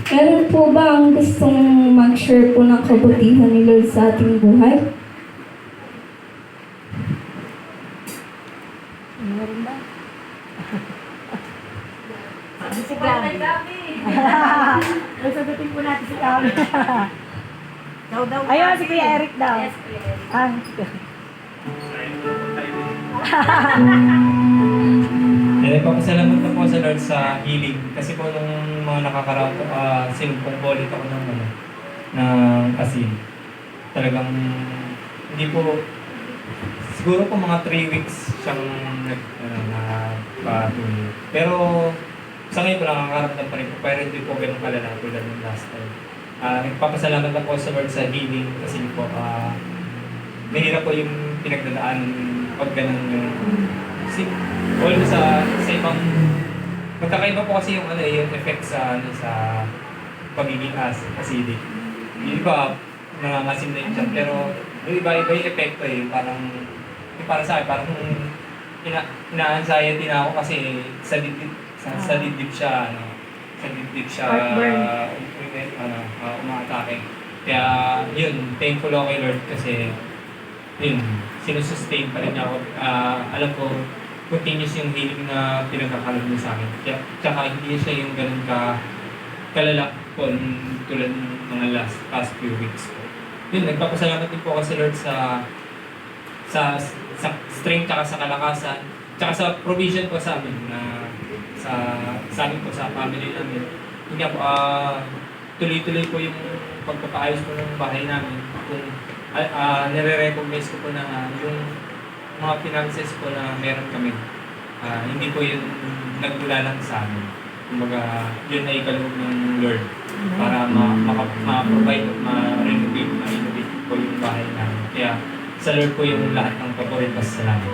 Meron po ba ang gustong mag-share po ng kabutihan ni Lord sa ating buhay? Meron ba? Si Gabi. Sagutin po natin si Gabi. Ayun, si Kuya Eric daw. Yes, Kuya Eric. Nagpapasalamat na po sa Lord sa healing. Kasi po nung mga nakakaraang sinumpong ulit ako ng asin. Talagang hindi po, siguro po mga 3 weeks siyang nagpatuloy. Pero sa ngayon po nakakaramdam pa rin po, pero hindi po ganun kalala tulad ng last time. Nagpapasalamat na po sa Lord sa healing kasi po mahirap po yung pinagdadaan pag ganun yung all sa ibang magkakaiba po kasi yung yung effect sa pagiging acidic. Yung iba nangangasim na yung tiyan, pero yung iba yung epekto parang yung para sa akin parang ina-anxiety na ako kasi sa dibdib siya umaatake. Kaya yun, thankful ako kay Lord kasi yun, sinusustain pa rin niya ako. Alam ko continuous yung healing na pinagkakaroon niya sa akin. Tsaka hindi siya yung ganun kalala po tulad ng mga past few weeks po. Yun, nagpapasalamat din po ako sa Lord sa strength tsaka sa kalakasan tsaka sa provision po sa amin na sa amin po, sa family namin. Hindi po, tuloy-tuloy po yung pagpapaayos po ng bahay namin. Kung nire-recognize ko po na yung mga finances po na meron kami. Hindi po yun nagmula lang sa amin. Kumbaga, yun ay kaloob ng Lord para ma-provide at ma-renovate po yung bahay namin. Kaya sa Lord po yung lahat ng paborito sa salamat.